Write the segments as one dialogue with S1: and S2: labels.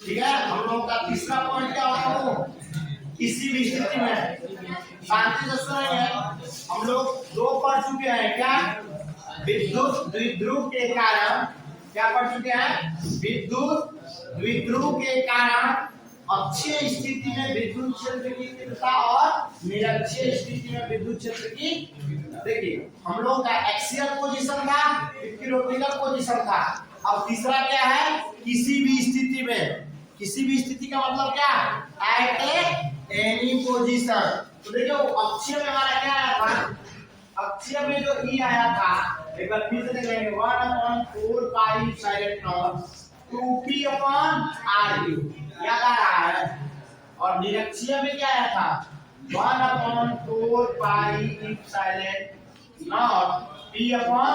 S1: ठीक है, हम लोगों का तीसरा पॉइंट क्या होगा वो, किसी भी स्थिति में शांति से सुनेंगे। हम लोग दो पढ़ चुके हैं, क्या विद्युत द्विध्रुव के कारण, क्या पढ़ चुके हैं, विद्युत द्विध्रुव के कारण अक्षीय स्थिति में विद्युत क्षेत्र की तीव्रता और निरक्षीय स्थिति में विद्युत क्षेत्र की, देखिए हम लोग का एक्सियल पोजीशन था, इक्विलैटरल पोजीशन था। अब तीसरा क्या है, किसी भी स्थिति में, किसी भी स्थिति का मतलब क्या, एट एनी पोजीशन। तो देखिए अक्षीय में हमारा क्या आया था, अक्षीय में जो ई आया था, एक बार फिर से देख लेंगे, 1/4 pi epsilon not 2p upon r3, याद आ रहा है। और निरक्षीय में क्या आया था, 1/4 pi epsilon not p upon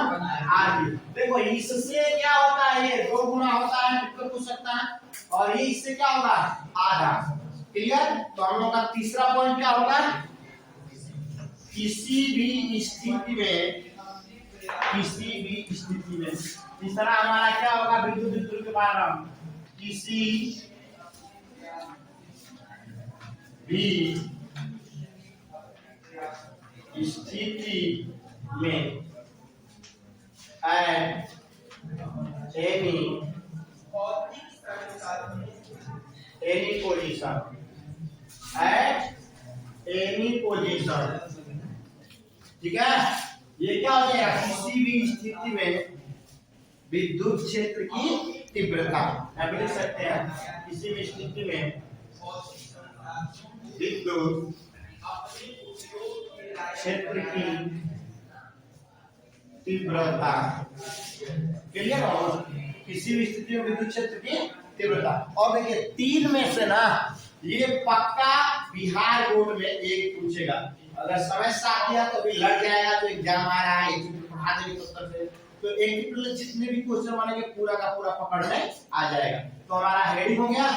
S1: r3। देखो इससे क्या होता है, ये 2 गुना होता है, बिल्कुल पूछ सकता है, और ये इससे क्या होगा, आधा। क्लियर। तो हम लोग का तीसरा पॉइंट क्या होगा, किसी भी स्थिति में, किसी भी स्थिति में। तीसरा हमारा क्या होगा, विद्युत द्विध्रुव के कारण, किसी भी स्थिति में at any position, at any position, ठीक है। ये क्या हो जाएगा, किसी भी स्थिति में विद्युत क्षेत्र की तीव्रता, आप लिख सकते हैं, किसी भी स्थिति में विद्युत क्षेत्र की तीव्रता, क्लियर हो, किसी भी स्थिति में विद्युत क्षेत्र की तीव्रता। और देखिए 3 में से ना ये पक्का बिहार बोर्ड में एक पूछेगा, अगर समय साथ दिया तो भी लड़ जाएगा, तो एग्जाम आ रहा है, पढ़ा देंगे उत्तर से, तो एक ही जितने भी क्वेश्चन बनेंगे पूरा का पूरा पकड़ में आ जाएगा। तो हमारा हेडिंग हो गया,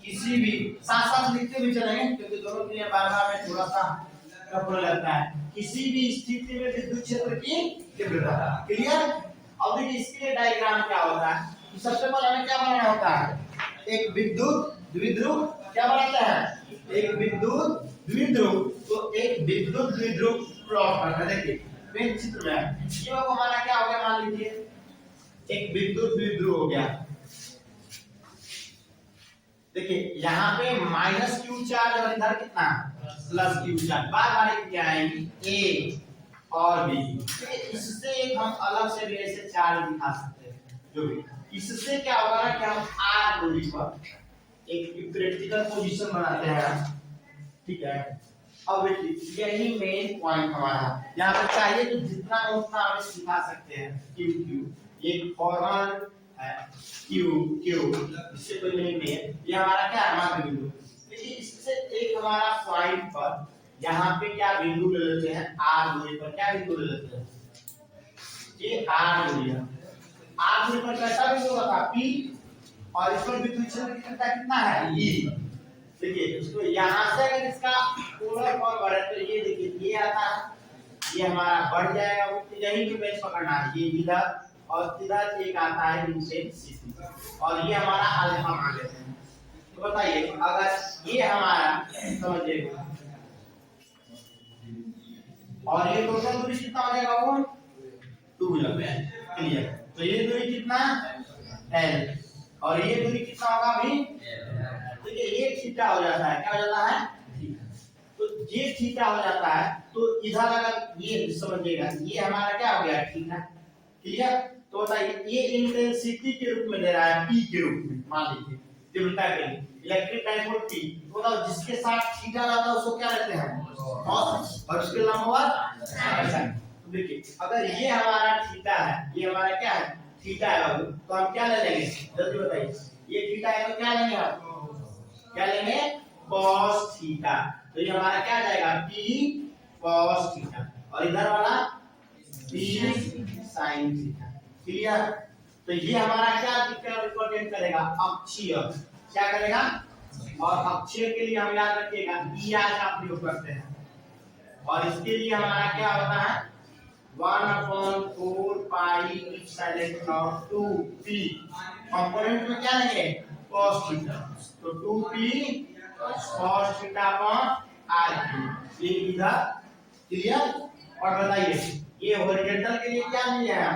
S1: किसी भी, साथ साथ लिखते भी चलेंगे क्योंकि दोनों के लिए बार-बार में थोड़ा सा टफ लगता है। किसी भी स्थिति में विद्युत क्षेत्र की तीव्रता, क्लियर। अब देखिए इसके लिए डायग्राम क्या होता है, कि सबसे पहले हमें क्या बनाना होता है, एक विद्युत द्विध्रुव, क्या बनाते हैं, एक विद्युत द्विध्रुव। तो एक विद्युत द्विध्रुव प्लॉट करना है, देखिए पेन चित्र में ये हमारा क्या हो गया, मान लीजिए एक विद्युत द्विध्रुव हो गया। देखिए यहाँ पे माइनस क्यू चार्ज और इधर कितना प्लस क्यू चार्ज, बार बार क्या आएंगी, ए और बी। इससे एक हम अलग से भी ऐसे चार्ज दिखा सकते हैं, जो भी इससे क्या होगा ना कि हम आर दूरी पर एक क्रिटिकल पोजीशन बनाते हैं, ठीक है। अब देखिए यही मेन पॉइंट हमारा, यहाँ पे चाहिए तो जितना उतना हम सिखा सकते हैं, क्यू क्यू एक फॉर्मल है, क्यू क्यू, इससे कोई नहीं है, ये हमारा क्या है, मात्र बिंदु। देखिए इससे एक हमारा पॉइंट पर यहाँ पे क्या बिंदु ले लेते हैं, आर दूरी पर क्या बिंदु ले लेते हैं, ये आर दूरी है। आर दूरी पर कैसा बिंदु होगा, पी, और इस पर विद्युत क्षेत्र की तीव्रता कितना है, ई। देखिए इसको यहाँ से अगर इसका पोलर फॉर्म बढ़े तो ये देखिए ये आता है, ये हमारा बढ़ जाएगा, यही पे बेस पकड़ना है, ये इधर और इधर एक आता है इंटेंसिटी, और ये हमारा अल्फा मान लेते हैं। तो बताइए अगर ये हमारा समझिएगा, और ये टोटल दूरी कितना हो जाएगा, वो 2 मीटर, क्लियर। तो ये दूरी कितना, l, और ये दूरी कितना होगा अभी, देखिए ये थीटा हो जाता है, क्या हो जाता है, थीटा। तो ये थीटा हो जाता है, तो इधर अगर ये समझिएगा, ये हमारा क्या हो गया, थीटा, क्लियर। तो बताइए ये इंटेंसिटी के रूप में दे रहा है, पी के रूप में, मान लीजिए तीव्रता के लिए इलेक्ट्रिक डाइपोल पी, तो जिसके साथ थीटा रहता है उसको क्या लेते हैं, कॉस, और उसके लंबवत साइन। तो देखिए अगर ये हमारा थीटा है, ये हमारा क्या है, थीटा है बाबू, तो हम क्या ले लेंगे, जल्दी बताइए, ये थीटा है तो क्या लेंगे आप, क्या लेंगे, cos थीटा। तो ये हमारा क्या आ जाएगा, p cos थीटा, और इधर वाला p sin थीटा, क्लियर। तो ये हमारा क्या रिप्रेजेंट करेगा, अक्षीय, क्या करेगा, और अक्षीय के लिए हम याद रखिएगा er का प्रयोग करते हैं, और इसके लिए हमारा क्या होता है, 1/4 pi epsilon not 2p। Component में क्या लेंगे, cos थीटा। तो 2p cos theta upon r cube, ये इधर क्लियर। और बताइए ये हॉरिजॉन्टल के लिए क्या लिया है,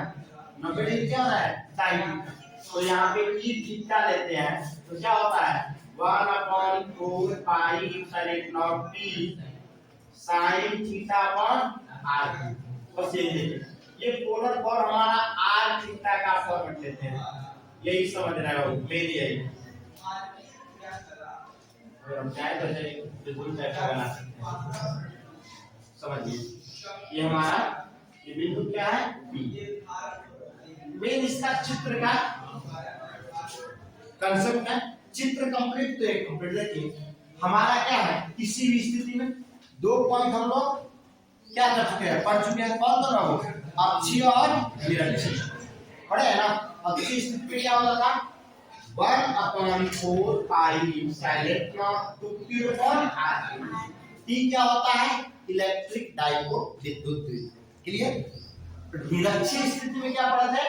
S1: 90 डिग्री क्या होता है sin थीटा। तो यहाँ पे ई थीटा लेते हैं तो क्या होता है 1/4 pi epsilon not p sin theta upon r। बस ये पोलर फॉर्म हमारा r थीटा का फॉर्मेट लेते हैं, यही समझ रहे हो मेरी यही। अगर हम चाहे तो बिल्कुल ऐसा बना सकते हैं, समझिए ये हमारा ये बिंदु क्या है B। मेन इसका चित्र का कंसेप्ट है, चित्र कंप्लीट तो एक कंप्लीट। देखिए हमारा क्या है, किसी भी स्थिति में दो पॉइंट हम लोग क्या कर चुके हैं, पढ़ चुके हैं। कौन दोनों हो, अक्षीय और निरक्षीय पढ़े है ना। अक्षीय स्थिति पे क्या होता था 1/4 pi epsilon not 2p upon r। T क्या होता है, इलेक्ट्रिक डाइपोल विद्युत द्विध्रुव, क्लियर। निरक्षीय स्थिति में क्या पढ़ा था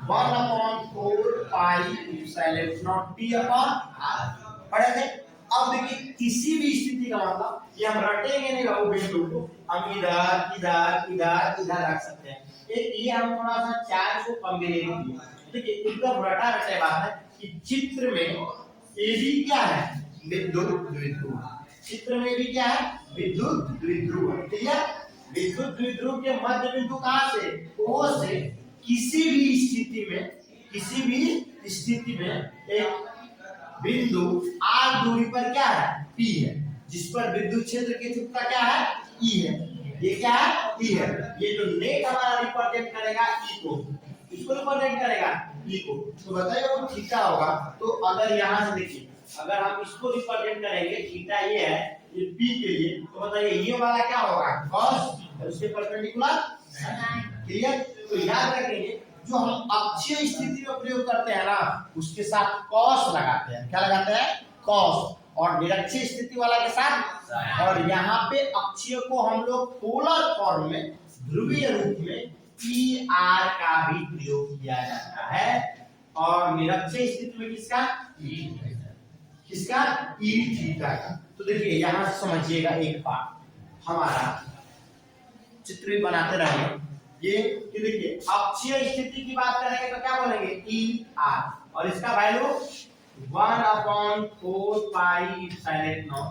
S1: 1/4 pi epsilon not p upon r पढ़े थे। अब देखिए किसी भी स्थिति का मतलब ये हम रटेंगे नहीं रहू बिंदु को, हम इधर इधर इधर इधर रख सकते हैं। एक ये हम थोड़ा सा चार्ज को कॉम्बिनेट किया। देखिए एकदम रटा रटे बात है कि चित्र में ये भी क्या है विद्युत द्विध्रुव, चित्र में भी क्या है विद्युत द्विध्रुव, ठीक है। विद्युत द्विध्रुव के मध्य बिंदु कहां से, O से किसी भी स्थिति में एक बिंदु r दूरी पर क्या है P है, जिस पर विद्युत क्षेत्र की तीव्रता क्या है E है। ये क्या है E है। ये जो नेट हमारा रिप्रेजेंट करेगा E को, इसको रिप्रेजेंट करेगा E को। तो बताइए वो थीटा होगा। तो अगर यहाँ से देखिए अगर हम इसको रिप्रेजेंट करेंगे थीटा ये है ये P के लिए, तो बताइए ये वाला क्या होगा cos, उसके परपेंडिकुलर क्लियर। तो याद रखेंगे जो हम अक्षीय स्थिति में प्रयोग करते हैं ना उसके साथ cos लगाते हैं, क्या लगाते हैं cos, और निरक्षीय स्थिति वाला के साथ। और यहाँ पे अक्षीय को हम लोग पोलर फॉर्म में ध्रुवीय रूप में PR का भी प्रयोग किया जाता है, और निरक्षीय स्थिति में किसका E थीटा का। तो देखिए यहाँ से समझिएगा एक बात, हमारा चित्र भी बनाते रहेंगे ये कि देखिए अक्षीय स्थिति की बात करेंगे तो क्या बोलेंगे ER, और इसका value 1/4 pi epsilon not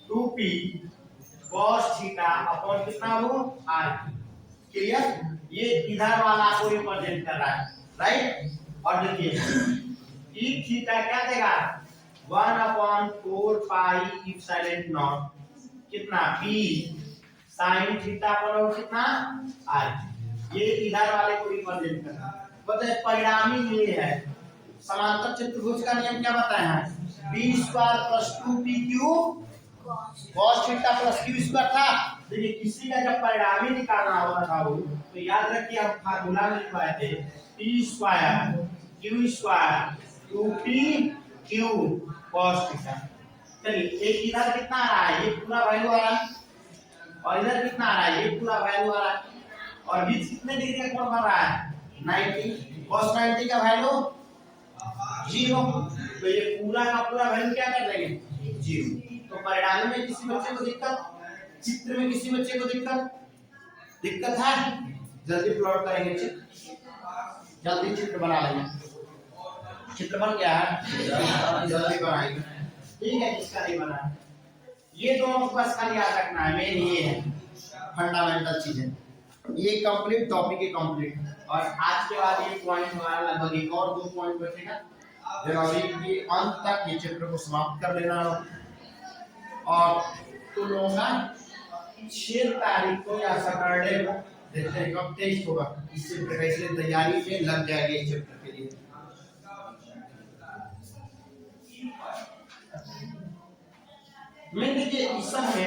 S1: 2p cos theta upon कितना हो r, क्लियर। ये इधर वाला को रिप्रेजेंट कर रहा है, राइट। और देखिए E थीटा क्या देगा 1/4 पाई इप्सिलॉन नॉट कितना p sin थीटा पर कितना r, ये इधर वाले को रिप्रेजेंट करना है। बताइए परिणामी ये है समांतर चतुर्भुज का नियम क्या बताया है b² + 2pq cos theta + q² था। देखिए किसी का जब परिणामी निकालना होता था वो, तो याद रखिए हम फार्मूला में लिखवाए थे p² q² 2pq cos theta. चलिए एक इधर कितना आ रहा है, ये पूरा वैल्यू आ रहा है, और इधर कितना आ रहा है, ये पूरा वैल्यू आ रहा है, और बीच कितने डिग्री का कोण बन रहा है 90, cos 90 का वैल्यू 0। तो ये पूरा का पूरा वैल्यू क्या कर देंगे 0। तो परिणामी में किसी बच्चे को दिक्कत, चित्र में किसी बच्चे को दिक्कत है, जल्दी प्लॉट करेंगे चित्र, जल्दी चित्र बना लेंगे। चित्र बन गया है, जल्दी बनाएंगे, ठीक है। जिसका नहीं बना ये दोनों को बस खाली याद रखना है, मेन ये है फंडामेंटल चीजें, ये कंप्लीट टॉपिक है कंप्लीट। और आज के बाद ये पॉइंट हमारा लगभग एक और 2 पॉइंट बचेगा, जनवरी के अंत तक ये चैप्टर को समाप्त कर लेना। और तो लोगों का 6 तारीख को या सैटरडे को देखते हैं कब टेस्ट होगा इस चैप्टर का, इसलिए तैयारी में लग जाएगी इस चैप्टर के लिए। मैं देखिए इस समय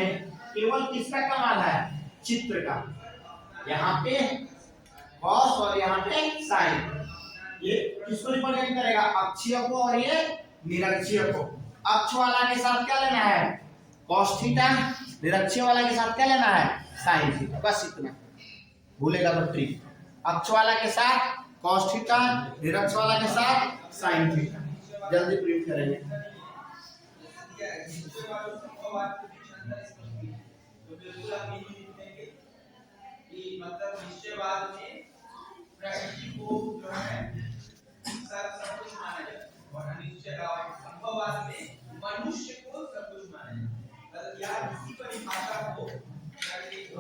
S1: केवल किसका कमाल है चित्र का, यहाँ पे cos और यहाँ पे sin, ये किसको रिप्रेजेंट करेगा अक्षीय को और ये निरक्षीय को। अक्ष वाला के साथ क्या लेना है cos थीटा, निरक्षीय वाला के साथ क्या लेना है sin थीटा, बस इतना भूलेगा तो ट्रिक। अक्ष वाला के साथ cos थीटा, निरक्ष वाला के साथ sin थीटा। जल्दी प्रिंट करेंगे। मतलब निश्चयवाद में प्रकृति को जो है सब कुछ माना जाए और संभववाद में मनुष्य को सब कुछ माना जाए। मतलब यार इसी परिभाषा को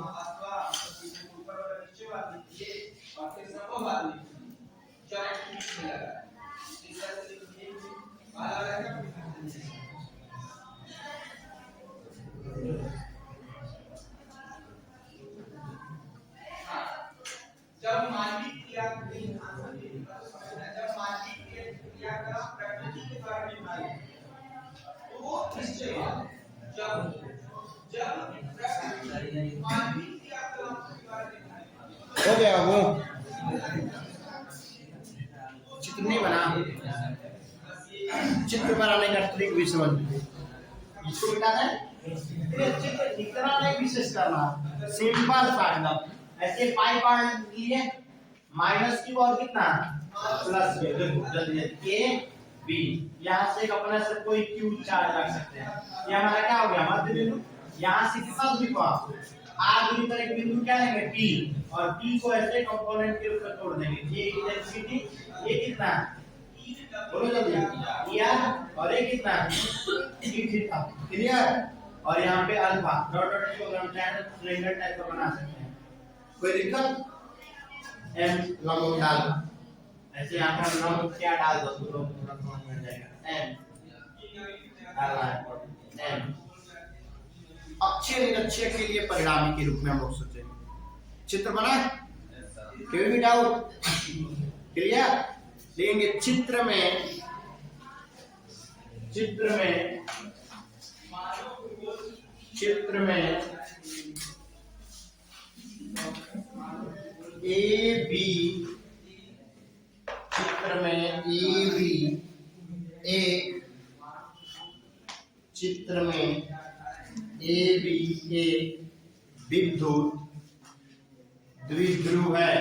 S1: अथवा ऊपर वाला निश्चयवाद ये और फिर संभववाद में चरण लगा इस तरह से अलग जब मानवीय क्रिया का प्रकृति के द्वारा निर्धारित तो वो निश्चयवाद। जब मानवीय क्रियाकलाप के द्वारा निर्धारित हो गया। वो चित्र नहीं बना, चित्र बनाने का ट्रिक भी समझ इसको बताना है। चित्र इतना नहीं विशेष करना, सिंपल सा ऐसे पाई पार्ट लिए माइनस क्यू और कितना प्लस के बी, यहाँ से अपना से कोई क्यू चार्ज रख सकते हैं। ये हमारा क्या हो गया मध्य बिंदु। यहाँ से कितना दूरी पर आर दूरी पर एक बिंदु क्या लेंगे पी, और पी को ऐसे कंपोनेंट के रूप में तोड़ देंगे। ये इंटेंसिटी ये कितना बोलो जल्दी और ये कितना ई थीटा, क्लियर। और यहाँ पे अल्फा डॉट डॉट को हम सिलेंडर टाइप का बना सकते हैं, कोई दिक्कत। एम लंब डाल ऐसे यहाँ पर लंब क्या डाल दो तो लोग थोड़ा समझ में जाएगा। एम डालना है एम अच्छे के लिए परिणामी के रूप में हम लोग सोचेंगे। चित्र बना कोई भी डाउट क्लियर। लेंगे चित्र में ए बी, चित्र में ए बी एक, चित्र में ए बी एक विद्युत द्विध्रुव है।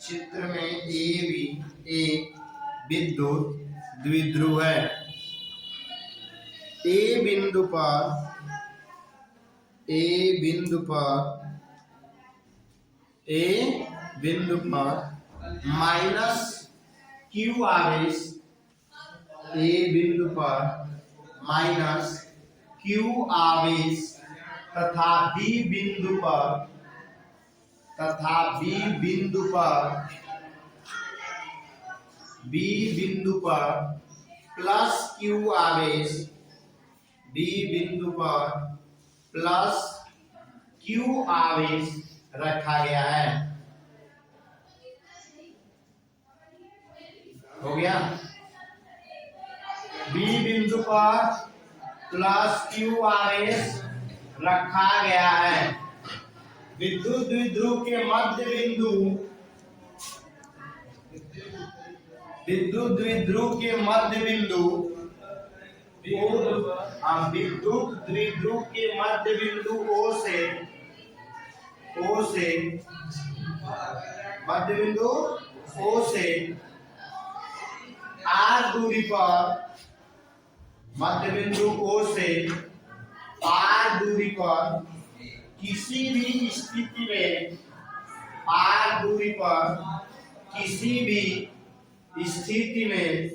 S1: चित्र में ए बी एक विद्युत द्विध्रुव है। ए बिंदु पर माइनस क्यू आवेश, ए बिंदु पर माइनस क्यू आवेश तथा बी बिंदु पर प्लस क्यू आवेश, बी बिंदु पर प्लस क्यू आवेश रखा गया है। हो गया। बी बिंदु पर प्लस क्यू आवेश रखा गया है। विद्युत द्विध्रुव के मध्य बिंदु, विद्युत द्विध्रुव के मध्य बिंदु O से आर दूरी पर, मध्य बिंदु O से आर दूरी पर किसी भी स्थिति में, आर दूरी पर किसी भी स्थिति में,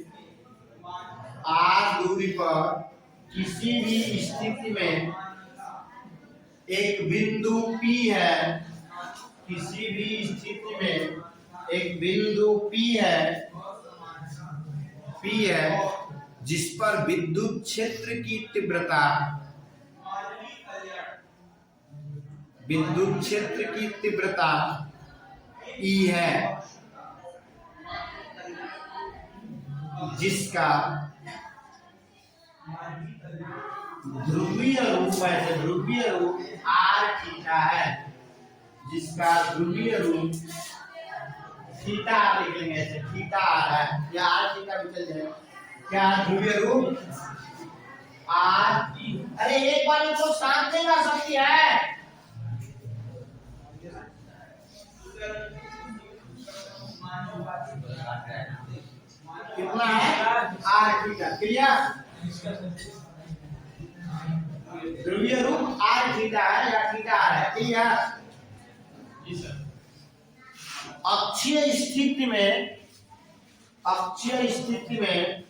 S1: आर दूरी पर किसी भी स्थिति में एक बिंदु P है, किसी भी स्थिति में एक बिंदु P है जिस पर विद्युत क्षेत्र की तीव्रता, विद्युत क्षेत्र की तीव्रता E है, जिसका ध्रुवीय रूप आर थीटा है, जिसका ध्रुवीय रूप थीटा लिख लेंगे ऐसे, थीटा आ रहा है या आर थीटा भी चल जाएगा। क्या ध्रुवीय रूप आर। अरे एक बार इनको शांत नहीं कर सकती है। कितना है आर थीटा। क्लियर? ध्रुवीय रूप आर थीटा है या थीटा आर है। क्लियर? जी सर। अक्षीय स्थिति में अक्षीय स्थिति में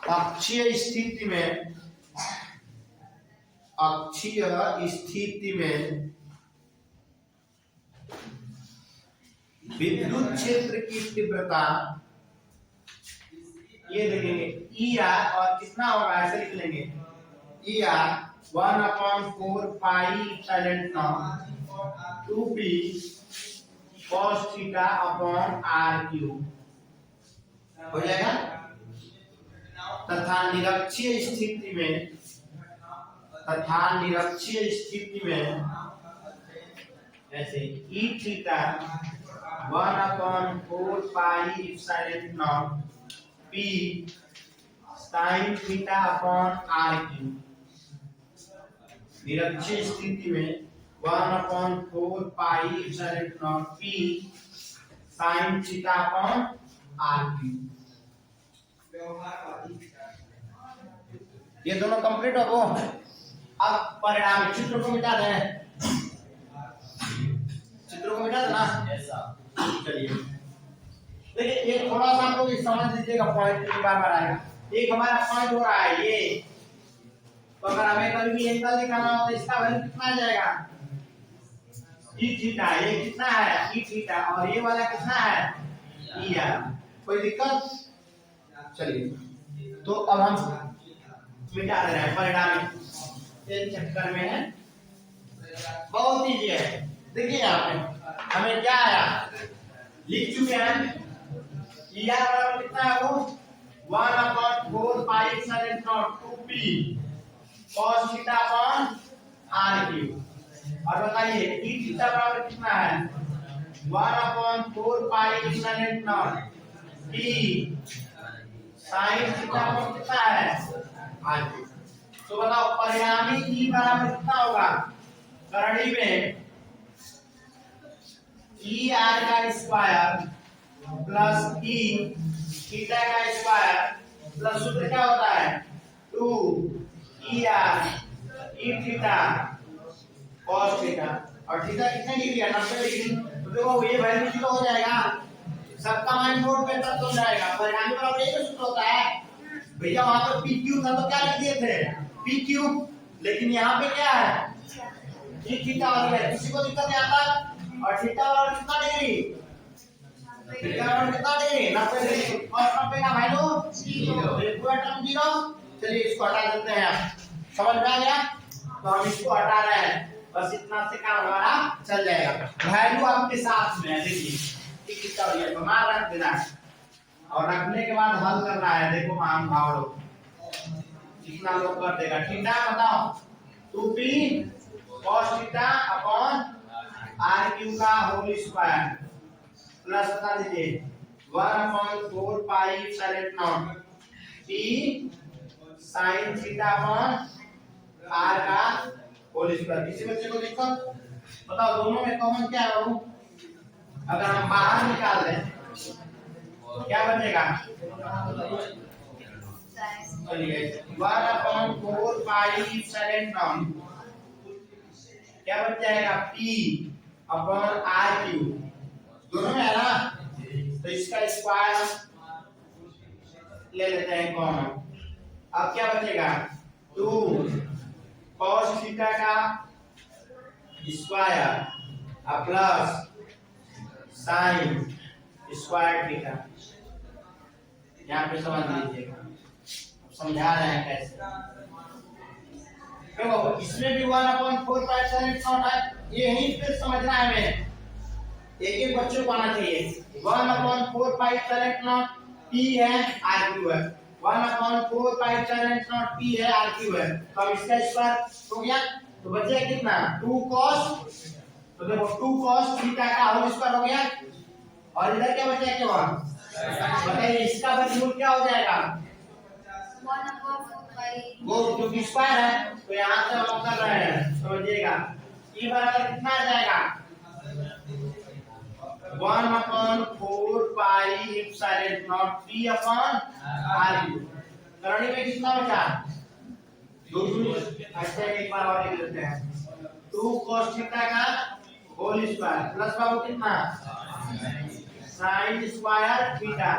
S1: अक्षीय स्थिति में अक्षीय स्थिति में विद्युत क्षेत्र की तीव्रता ये देखेंगे ई आर और कितना होगा ऐसे लिख लेंगे E r 1/4 pi epsilon not 2p cos theta upon r cube हो जाएगा। तथा निरक्षीय स्थिति में ऐसे E theta 1/4 pi epsilon not p sin theta upon r cube. निरक्षीय स्थिति में 1/4 pi epsilon not p sin theta upon r cube. ये दोनों कंप्लीट हो गो। अब परिणाम चित्र को मिटा दें, चित्र को मिटा देना। चलिए देखिए ये थोड़ा सा आपको समझ लीजिएगा, पॉइंट बार बार आएगा। एक हमारा पॉइंट हो रहा है ये, तो अगर हमें कभी भी एंगल निकालना हो तो इसका वैल्यू कितना आ जाएगा ई थीटा। ये कितना है ई थीटा और ये वाला कितना है ई आर। कोई दिक्कत? चलिए तो अब हम मिटा दे रहे हैं परिणाम। ये चक्कर में है, बहुत इजी है। देखिए यहाँ पे हमें क्या आया, लिख चुके हैं ई आर बराबर कितना है वो 1/4 pi epsilon not 2p cos theta upon r cube. और बताइए ई थीटा बराबर कितना है 1/4 pi epsilon not p sin theta upon कितना है आर क्यूब। तो बताओ परिणामी ई बराबर कितना होगा, करड़ी में ई आर का स्क्वायर प्लस ई थीटा का स्क्वायर प्लस सूत्र क्या होता है 2 E R E theta cos theta. और थीटा कितने डिग्री है 90 डिग्री। तो देखो ये वैल्यू जीरो हो जाएगा, सबका मान बोर्ड पे तक हो जाएगा। परिणामी बराबर एक सूत्र होता है भैया, वहां पर पी क्यू था तो क्या लिख दिए थे पी क्यू, लेकिन यहाँ पे क्या है ई थीटा और है। किसी को दिक्कत नहीं आता। और थीटा और कितना डिग्री, थीटा और कितना डिग्री 90 डिग्री। और 90 का वैल्यू जीरो, पूरा टर्म जीरो। चलिए इसको हटा देते हैं, समझ में आ गया। तो हम इसको हटा रहे हैं, बस इतना से काम हमारा चल जाएगा। वैल्यू आपके साथ में है, देखिए ई थीटा और ये हमारा रख देना है और रखने के बाद हल करना है। देखो मान भाव लोग कितना लोग कर देगा। थीटा बताओ 2p cos theta upon r cube का होल स्क्वायर प्लस बता दीजिए 1/4 pi epsilon not p sin theta upon r का होल स्क्वायर। किसी बच्चे को दिक्कत? बताओ दोनों में कॉमन क्या है वो, अगर हम बाहर निकाल दें क्या बचेगा। चलिए 1/4 पाई एप्सिलॉन नॉट क्या बच जाएगा p अपॉन आर क्यूब। दोनों में है ना, तो इसका स्क्वायर ले लेते हैं कॉमन। अब क्या बचेगा 2 cos थीटा का square plus sin square theta. यहाँ पे समझ लीजिएगा, समझा रहे हैं कैसे। देखो इसमें भी 1/4 पाई एप्सिलॉन नॉट है, ये यहीं पे समझना है हमें, एक बच्चों को आना चाहिए। 1/4 पाई एप्सिलॉन नॉट p है r क्यूब है, 1/4 पाई एप्सिलॉन नॉट p है r क्यूब है। तो अब इसका स्क्वायर हो गया, तो बचेगा कितना 2 cos। तो देखो 2 cos थीटा का होल स्क्वायर हो गया और इधर क्या बचा क्या बताइए, इसका वर्गमूल क्या हो जाएगा वो क्योंकि स्क्वायर है तो यहाँ से हम कर रहे हैं, समझिएगा। ई बराबर कितना आ जाएगा 1/4 pi epsilon not p upon r cube. करनी में कितना बचा? 2 ऐसे एक बार और लिख लेते हैं। 2 cos थीटा का होल स्क्वायर प्लस बाबू कितना sin स्क्वायर थीटा।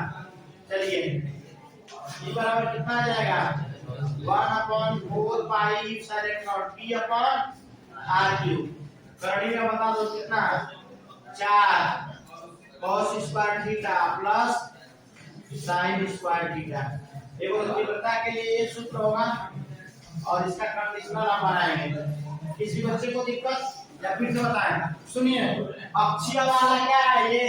S1: चलिए ये बराबर कितना आ जाएगा 1/4 pi epsilon not p upon r cube. करनी में बता दो कितना 4 cos square theta plus sin square theta. देखो तीव्रता के लिए ये सूत्र होगा और इसका कंडीशनल हम बनाएंगे। किसी बच्चे को दिक्कत या फिर से बताएं? सुनिए अक्षीय वाला क्या है ये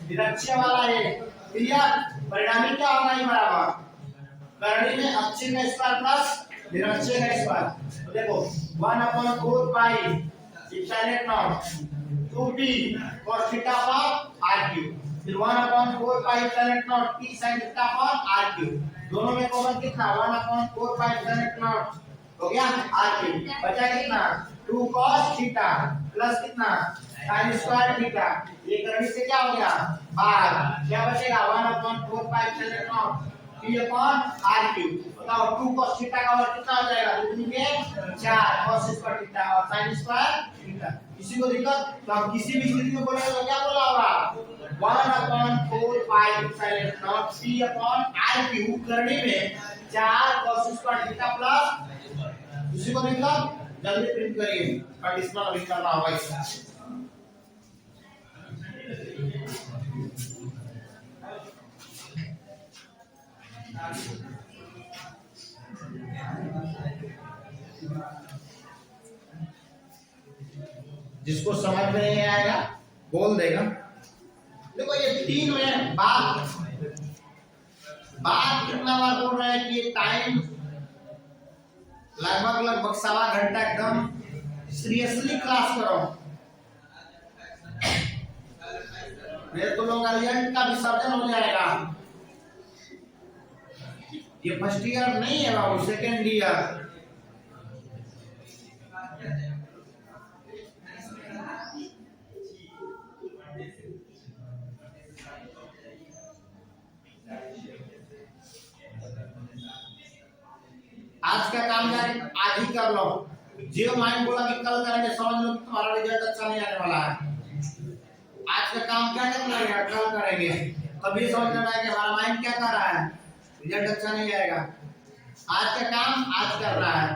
S1: निरक्षीय वाला ये क्लियर। परिणामी क्या होगा ये बराबर करनी में अक्षीय का स्क्वायर प्लस निरक्षीय का स्क्वायर। तो देखो 1/4 pi epsilon not 2p cos theta पर r क्यूब फिर 1/4 pi epsilon not p sin theta पर r क्यूब। दोनों में कॉमन कितना 1/4 पाई एप्सिलॉन नॉट हो गया r क्यूब बचा कितना 2 cos थीटा प्लस कितना sin स्क्वायर थीटा। ये करने से क्या हो गया भाग क्या बचेगा 1/4 pi epsilon not p upon r cube. बताओ 2 cos थीटा का वर्ग कितना हो जाएगा 2 के 4 cos स्क्वायर थीटा और sin स्क्वायर थीटा। किसी को दिक्कत तो हम किसी भी स्थिति में बोलेंगे तो क्या बोला होगा 1/4 pi epsilon not p upon r cube करने में 4 cos स्क्वायर थीटा प्लस। किसी को दिक्कत जल्दी प्रिंट करिए कंडीशनल अभी करना होगा इसका। जिसको समझ में नहीं आएगा बोल देगा। देखो ये 3 मिनट बाद कितना बार बोल रहे हैं कि टाइम लगभग 1.25 घंटा एकदम सीरियसली क्लास करो। मेरे तो लोग रिजल्ट का विसर्जन हो जाएगा। ये फर्स्ट ईयर नहीं है बाबू सेकेंड ईयर। आज का काम आज ही कर लो। जियो माइंड बोला कि कल करेंगे समझ लो तुम्हारा रिजल्ट अच्छा नहीं आने वाला है। आज का काम क्या करना है कल करेंगे तभी समझ में आएगा हमारा माइंड क्या कर रहा है रिजल्ट अच्छा नहीं आएगा। आज का काम आज कर रहा है।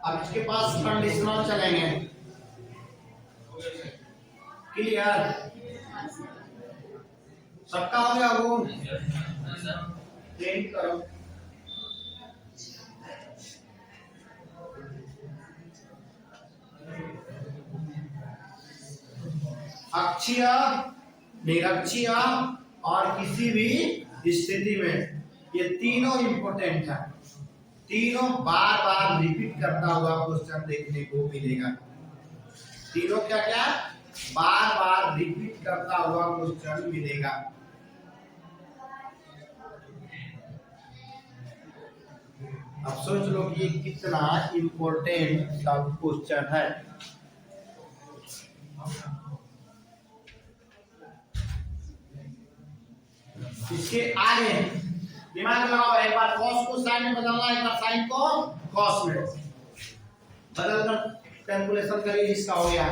S1: अब इसके पास कंडीशनल चलेंगे क्लियर सबका हो गया वो प्रिंट करो। अक्षीय निरक्षीय और किसी भी स्थिति में ये तीनों इंपॉर्टेंट है। तीनों बार बार रिपीट करता हुआ क्वेश्चन देखने को मिलेगा। तीनों क्या क्या बार बार रिपीट करता हुआ क्वेश्चन मिलेगा। अब सोच लो कि ये कितना इंपॉर्टेंट सब क्वेश्चन है। इसके आगे दिमाग लगाओ एक बार cos को sin में बदलना एक बार sin को cos में बदलकर कैलकुलेशन करिए इसका हो गया।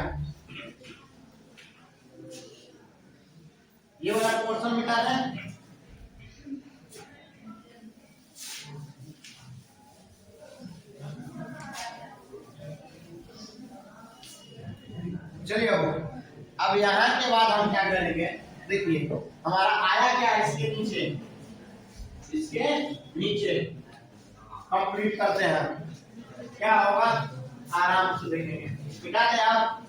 S1: ये वाला पोर्शन मिटा दें। चलिए अब यहाँ के बाद हम क्या करेंगे देखिए हमारा आया क्या इसके नीचे कंप्लीट करते हैं क्या होगा आराम से देखेंगे। मिटा दें आप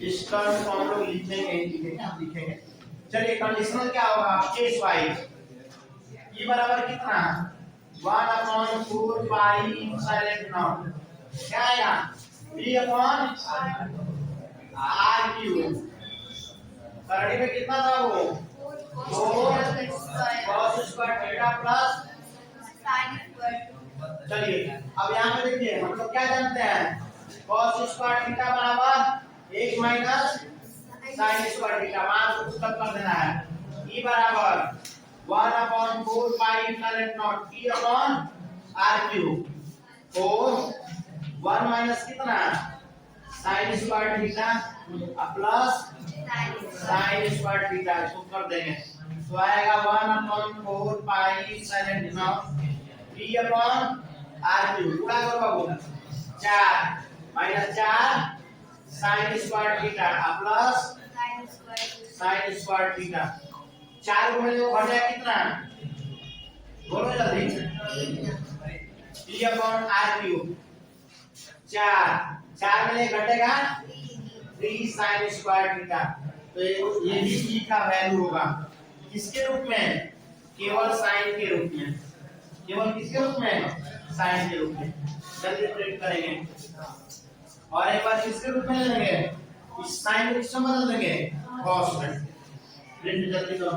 S1: इस टर्म को हम लोग लिखेंगे। चलिए कंडीशनल क्या होगा केस वाइज ये बराबर कितना 1/4 पाई एप्सिलॉन नॉट क्या आएगा p अपॉन r क्यूब। करनी में कितना था वो 4 cos square theta plus sin square चलिए अब यहाँ पे देखिए हम लोग क्या जानते हैं, cos स्क्वायर थीटा बराबर 1 माइनस sin स्क्वायर थीटा, मान को पुटअप कर देना है। E बराबर 1/4 pi epsilon not P upon r cube, और 1 माइनस कितना sin square theta plus sin square theta, इसको कर देंगे तो आएगा 1/4 pi epsilon not P upon r cube, गुणा करो बाबू 4 minus 4 sin square theta plus sin square theta, 4 को मिले घट जाए कितना, बोलो जल्दी, P अपॉन r क्यूब, 4 मिले घटेगा 3 sin स्क्वायर थीटा। तो ये भी E का वैल्यू होगा किसके रूप में, केवल साइन के रूप में, केवल किसके रूप में, साइन के रूप में। जल्दी प्रिंट करेंगे और एक बार किसके रूप में लेंगे, इस साइन को किसमें बदल देंगे, कॉस में। प्रिंट जल्दी करो,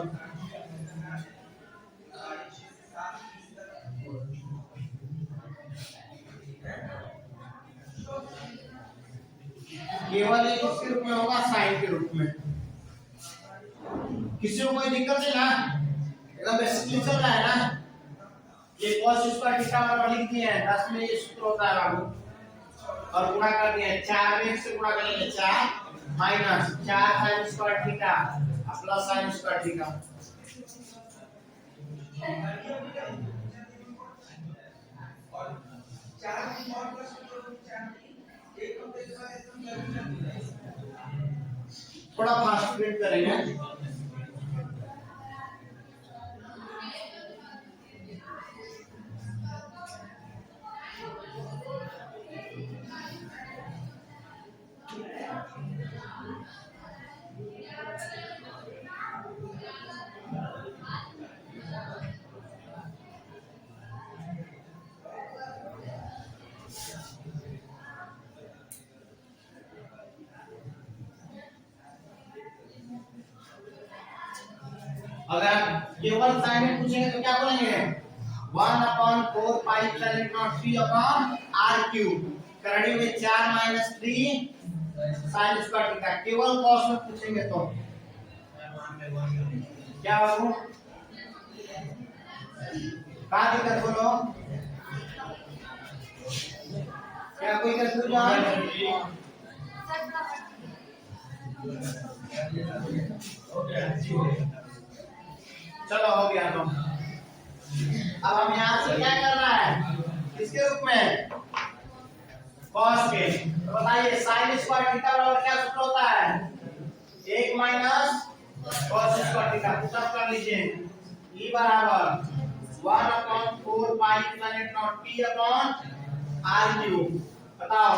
S1: केवल एक किसके रूप में होगा, साइन के रूप में। किसी को कोई दिक्कत है ना, एकदम बेसिकली चल रहा है ना। ये cos स्क्वायर थीटा बराबर लिख दिए हैं, 10 में ये सूत्र होता है बाबू, और गुणा कर दिए 4 में से गुणा करेंगे 4 minus 4 sin square theta plus sin square theta. थोड़ा फास्ट प्रिंट करेंगे, अगर केवल साइन में पूछेंगे तो क्या बोलेंगे, 1/4 pi epsilon not P upon r cube, करड़ी में 4 माइनस 3 sin स्क्वायर थीटा। केवल कॉस में पूछेंगे तो क्या बाबू, क्या दिक्कत बोलो, क्या कोई कंफ्यूजन, चलो हो गया। तो अब हम यहाँ से क्या करना है, किसके रूप में, cos के। तो बताइए sin स्क्वायर थीटा बराबर क्या सूत्र होता है, 1 minus cos square theta, put up कर लीजिए। E बराबर 1/4 pi epsilon not P upon r cube, बताओ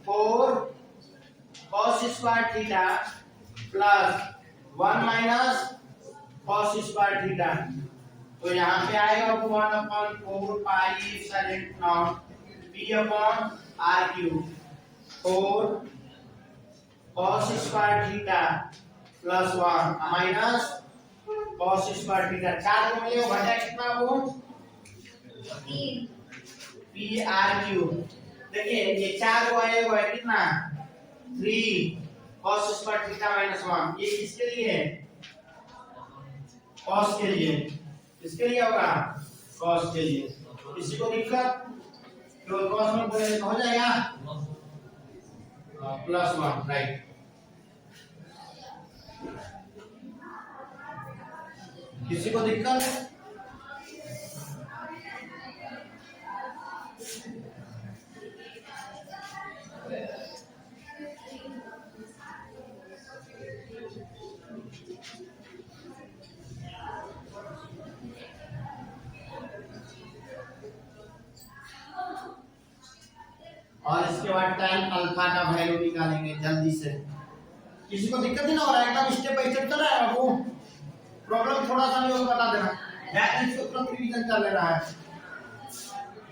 S1: 4 cos square theta plus 1 minus cos square theta. तो यहाँ पे आएगा 1/4 pi epsilon not P upon r cube, 4 cos square theta plus 1 minus cos square theta. 4 को मिले घटा कितना वो 3 r क्यूब। देखिए ये 4 को आएगा है कितना 3 cos स्क्वायर थीटा माइनस 1, ये किसके लिए है, cos के लिए, किसके लिए होगा, cos के लिए। किसी को दिक्कत, तो cos में बोले तो हो जाएगा +1, राइट। किसी को दिक्कत, और इसके बाद tan अल्फा का वैल्यू निकालेंगे जल्दी से। किसी को दिक्कत नहीं हो रहा है, एकदम स्टेप बाय स्टेप चल रहा है बाबू, प्रॉब्लम थोड़ा सा नहीं हो बता देना, बैक इसको तुरंत रिवीजन कर लेना है,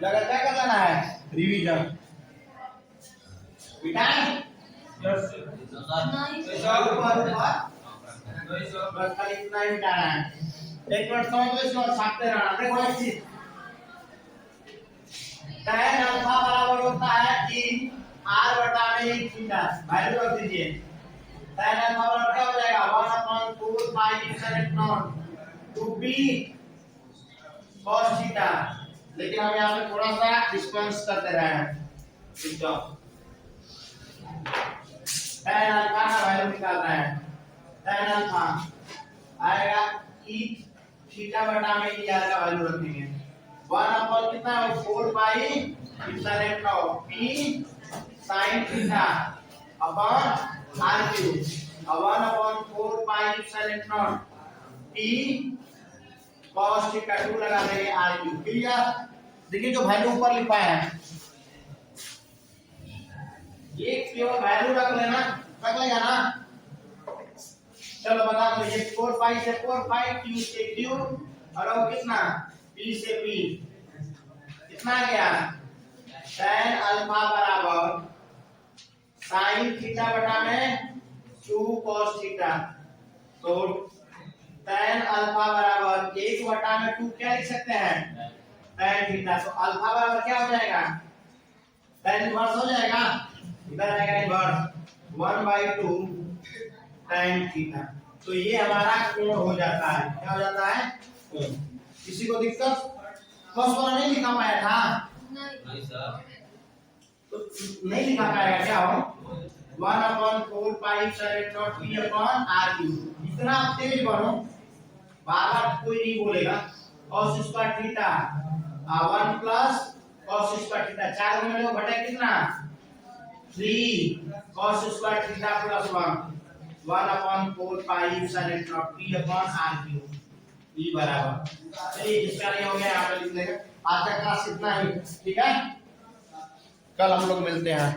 S1: लगा क्या कर लेना है, रिवीजन बेटा। यस बस खाली इतना ही मिटाना है, एक मिनट समझ लो इसको, छापते रहना। देखो एक चीज tan अल्फा बराबर होता है इन r बटा में एक थीटा। वैल्यू रख दीजिए। tan अल्फा बराबर क्या हो जाएगा 1/4 pi epsilon not 2p cos theta. लेकिन हम यहाँ पे थोड़ा सा डिस्टेंस करते रहे हैं। ठीक है, tan अल्फा का वैल्यू निकालना है। tan अल्फा आएगा e थीटा बटा में e r का वैल्यू रखेंगे। 1/4 कितना है 4 पाई epsilon not p sin theta upon r cube. अब 1/4 pi epsilon not p cos theta 2 लगा देंगे r क्यूब। क्लियर? देखिए जो वैल्यू ऊपर लिखा है ये केवल वैल्यू रख लेना, रख लेगा ना। चलो बता दो ये 4 पाई से 4 पाई q से q और अब कितना p से p कितना गया tan अल्फा बराबर sin थीटा बटा में 2 cos थीटा। तो tan अल्फा बराबर 1 बटा में 2 क्या लिख सकते हैं tan थीटा। तो अल्फा बराबर क्या हो जाएगा tan इनवर्स हो जाएगा, इधर आएगा इनवर्स 1/2 tan थीटा। तो ये हमारा कोण हो जाता है। क्या हो जाता है कोण। किसी को दिक्कत cos वाला नहीं लिखा पाया था
S2: नहीं सर,
S1: तो नहीं लिखा पाएगा क्या हो 1/4 pi epsilon not p upon r cube. इतना आप तेज बनो बार बार कोई नहीं बोलेगा। cos square theta 1 plus cos square theta 4 में लोग बटे कितना 3 cos square theta plus 1/4 pi epsilon not p upon r cube e बराबर। चलिए इसका नहीं हो गया यहाँ पे लिख लेंगे। आज का क्लास इतना ही, ठीक है, कल हम लोग मिलते हैं।